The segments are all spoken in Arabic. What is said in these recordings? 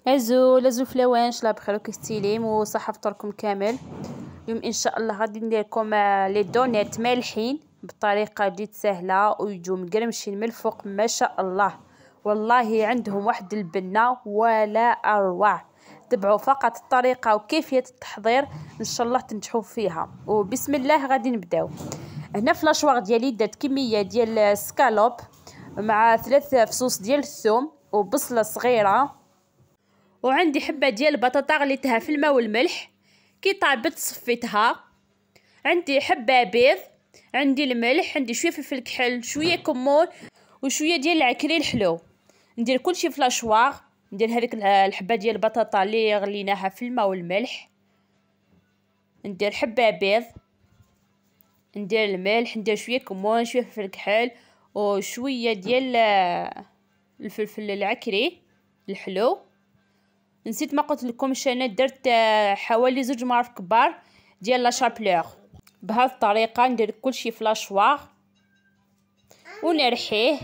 لازو فلاوان شلا بخير وكستيليم وصحة فطوركم كامل. اليوم ان شاء الله غادي ندير لكم لي دونيت مالحين بطريقه جد سهله ويجوا مقرمشين من الفوق ما شاء الله. والله عندهم واحد البنه ولا اروع. تبعوا فقط الطريقه وكيفيه التحضير ان شاء الله تنجحوا فيها. وبسم الله غادي نبداو. هنا في لاشواغ ديالي درت كميه ديال السكالوب مع 3 فصوص ديال الثوم وبصله صغيره، وعندي حبه ديال البطاطا غليتها في الماء والملح، كي طابت صفيتها. عندي حبه بيض، عندي الملح، عندي شويه فلفل كحل، شويه كمون وشويه ديال العكري الحلو. ندير كلشي في لاشواغ. ندير هذيك الحبه ديال البطاطا اللي غليناها في الماء والملح، ندير حبه بيض، ندير الملح، ندير شويه كمون، شويه فلفل كحل وشويه ديال الفلفل العكري الحلو. نسيت ما قلت لكمش انا درت حوالي 2 معالق كبار ديال لا شابلور. بهذه الطريقه ندير كلشي في لاشواغ ونرحيه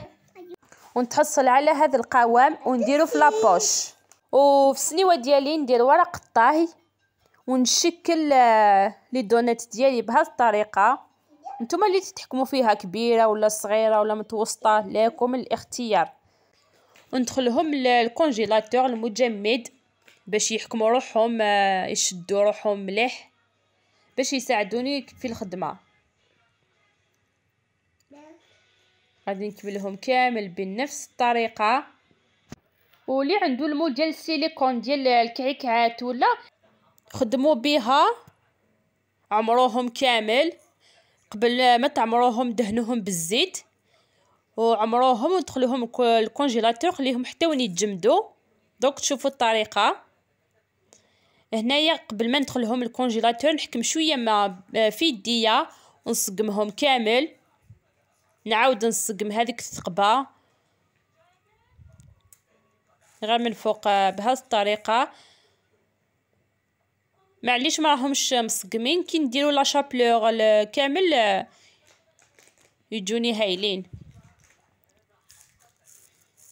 ونتحصل على هذا القوام ونديرو في لابوش. وفي السنيوه ديالي ندير ورق الطهي ونشكل لي دونات ديالي بهذه الطريقه. نتوما اللي تتحكموا فيها كبيره ولا صغيره ولا متوسطه، لكم الاختيار. وندخلهم للكونجيلاتور المجمد باش يحكموا روحهم، يشدوا روحهم مليح باش يساعدوني في الخدمه. غادي نكملهم كامل بنفس الطريقه. واللي عنده المول ديال السيليكون ديال الكعكعات ولا خدموا بها، عمروهم كامل قبل ما تعمروهم دهنوهم بالزيت وعمروهم ودخلوهم الكونجيلاتور خليهم حتى وين يتجمدوا. دوك تشوفوا الطريقه. هنايا قبل ما ندخلهم الكونجيلاتور نحكم شويه ما في يديا ونصقمهم كامل. نعاود نصقم هذيك الثقبه غير من فوق بهذه الطريقه. معليش ما راهمش مصقمين، كي نديروا لا شابلور كامل يجوني هايلين.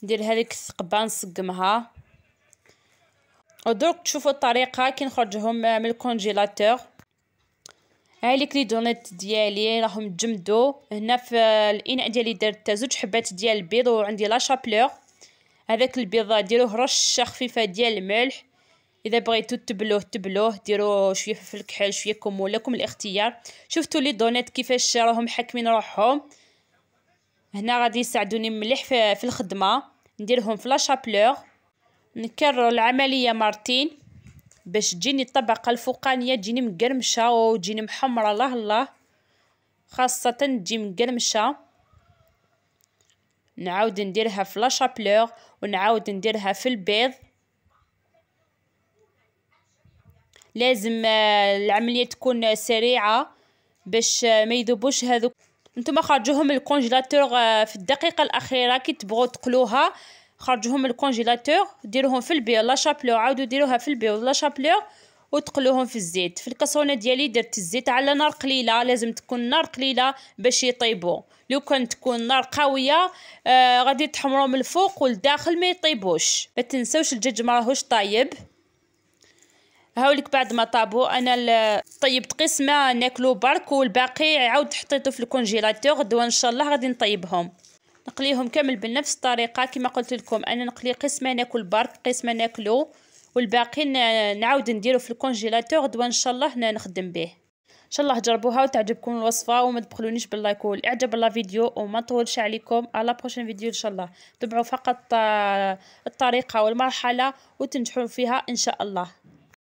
ندير هذيك الثقبه نصقمها. ودرك تشوفوا الطريقه كي نخرجهم من الكونجيلاتور. هايليك لي دونيت ديالي راهم تجمدوا. هنا في الاناء ديالي درت 2 حبات ديال البيض وعندي لا شابلور. هذاك البيض ديروه رشه خفيفه ديال الملح. اذا بغيتو تبلوه ديروا شويه فلفل كحل، شويه كمون، لكم الاختيار. شفتوا لي دونيت كيفاش راهم حاكمين روحهم. هنا غادي يساعدوني مليح في الخدمه. نديرهم في لا شابلور، نكرر العمليه مرتين باش تجيني الطبقه الفوقانيه تجيني مقرمشه وتجيني محمره. الله الله، خاصه تجي مقرمشه. نعاود نديرها في لا شابلور ونعاود نديرها في البيض. لازم العمليه تكون سريعه باش ما يذوبوش هذوك. نتوما خرجوهم من الكونجيلاتور في الدقيقه الاخيره كي تبغوا تقلوها، خرجوهم من الكونجيلاتور ديروهم في البيض لا شابلور، عاودوا ديروها في البيض لا شابلور وتقلوهم في الزيت. في الكاسرونه ديالي درت الزيت على نار قليله، لازم تكون نار قليله باش يطيبوا. لو كان تكون نار قويه غادي تحمروا من الفوق والداخل ما يطيبوش. ما تنسوش الدجاج ما راهوش طايب. هاوليك بعد ما طابوا انا طيبت قسمه ناكلو برك والباقي عاود حطيته في الكونجيلاتور. غدوه ان شاء الله غادي نطيبهم. نقليهم كامل بنفس الطريقه كما قلت لكم. انا نقلي قسمه ناكل برك، قسمه ناكلو، والباقي نعاود نديرو في الكونجيلاتور. غدوه ان شاء الله نخدم به. ان شاء الله جربوها وتعجبكم الوصفه، وما تبخلونيش باللايك والاعجاب بالفيديو، وما نطولش عليكم. على بروشين فيديو ان شاء الله. تبعوا فقط الطريقه والمرحله وتنجحوا فيها ان شاء الله.